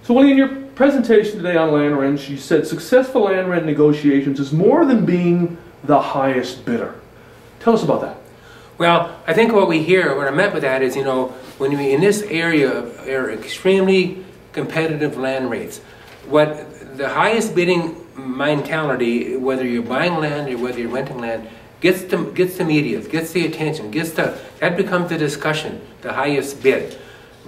So Willie, in your presentation today on land rents, you said successful land rent negotiations is more than being the highest bidder. Tell us about that. Well, I think what we hear, what I meant by that is, when we in this area are extremely competitive land rates, what the highest bidding mentality, whether you're buying land or whether you're renting land, gets the media, gets the attention, that becomes the discussion, the highest bid.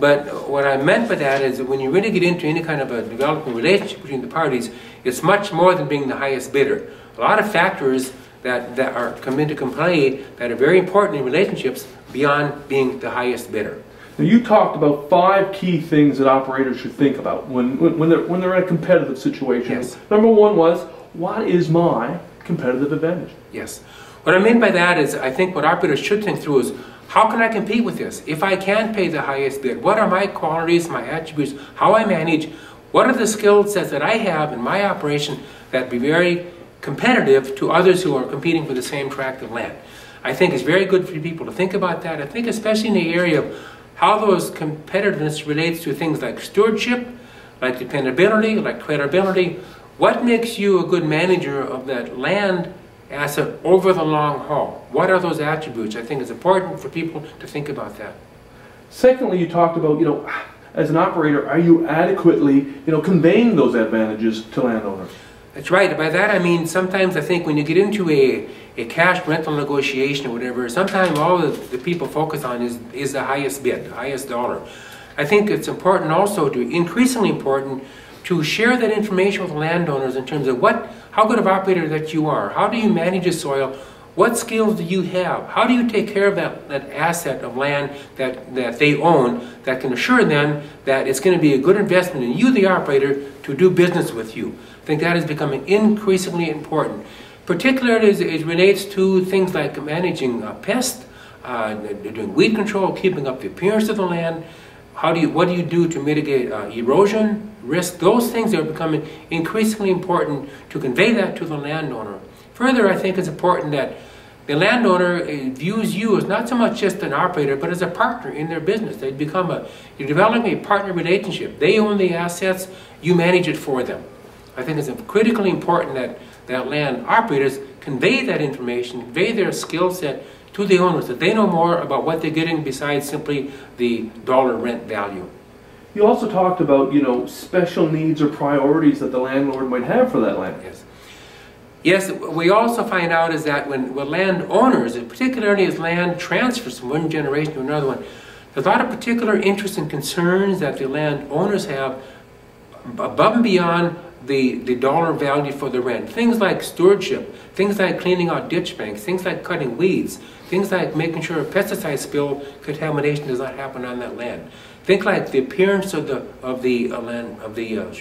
But what I meant by that is that when you really get into any kind of a developing relationship between the parties, it's much more than being the highest bidder. A lot of factors that come into play that are very important in relationships beyond being the highest bidder. Now you talked about 5 key things that operators should think about when they're in a competitive situation. Yes. Number 1 was, what is my competitive advantage? Yes. What I mean by that is, I think what operators should think through is, how can I compete with this? If I can pay the highest bid, what are my qualities, my attributes, how I manage, what are the skill sets that I have in my operation that be very competitive to others who are competing for the same tract of land? I think it's very good for people to think about that. I think especially in the area of how those competitiveness relates to things like stewardship, like dependability, like credibility. What makes you a good manager of that land asset over the long haul? What are those attributes? I think it's important for people to think about that. Secondly, you talked about, as an operator, are you adequately, conveying those advantages to landowners? That's right. By that I mean, sometimes I think when you get into a cash rental negotiation or whatever, sometimes all the people focus on is the highest bid, the highest dollar. I think it's important also, increasingly important, to share that information with landowners in terms of how good of operator that you are, how do you manage the soil, what skills do you have, how do you take care of that asset of land that they own that can assure them that it's going to be a good investment in you, the operator, to do business with you. I think that is becoming increasingly important, particularly as it relates to things like managing pests, doing weed control, keeping up the appearance of the land. What do you do to mitigate erosion, risk? Those things are becoming increasingly important to convey that to the landowner. Further, I think it's important that the landowner views you as not so much just an operator, but as a partner in their business. You're developing a partner relationship. They own the assets, you manage it for them. I think it's critically important that land operators convey that information, convey their skill set to the owners, that they know more about what they're getting besides simply the dollar rent value. You also talked about, special needs or priorities that the landlord might have for that land. Yes. Yes, we also find out is that when landowners, and particularly as land transfers from one generation to another one, there's a lot of particular interests and concerns that the landowners have above and beyond the dollar value for the rent. Things like stewardship, things like cleaning out ditch banks, things like cutting weeds, things like making sure a pesticide spill contamination does not happen on that land. Think like the appearance of the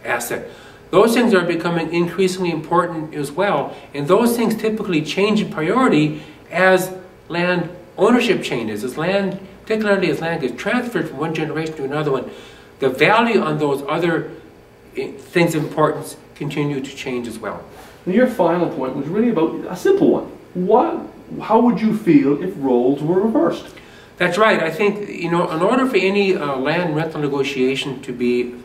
asset. Those things are becoming increasingly important as well, and those things typically change in priority as land ownership changes, particularly as land gets transferred from one generation to another one. The value on those other things of importance continue to change as well. And your final point was really about a simple one. How would you feel if roles were reversed? That's right. I think, in order for any land rental negotiation to be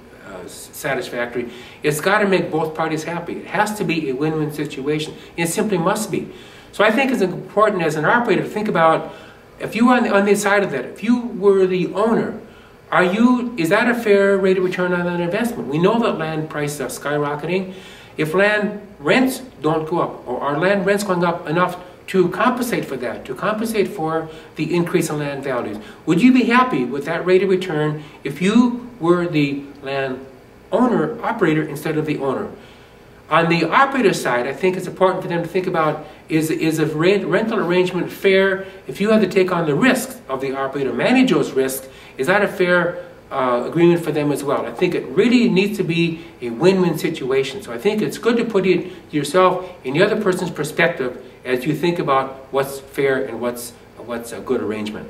satisfactory, it's got to make both parties happy. It has to be a win-win situation. It simply must be. So I think it's important as an operator to think about, if you were on the side of that, if you were the owner, is that a fair rate of return on that investment? We know that land prices are skyrocketing. If land rents don't go up, or are land rents going up enough to compensate for that, to compensate for the increase in land values, would you be happy with that rate of return if you were the land operator instead of the owner? On the operator side, I think it's important for them to think about, is a rental arrangement fair? If you had to take on the risks of the operator, manage those risks, is that a fair agreement for them as well? I think it really needs to be a win-win situation. So I think it's good to put yourself in the other person's perspective as you think about what's fair and what's a good arrangement.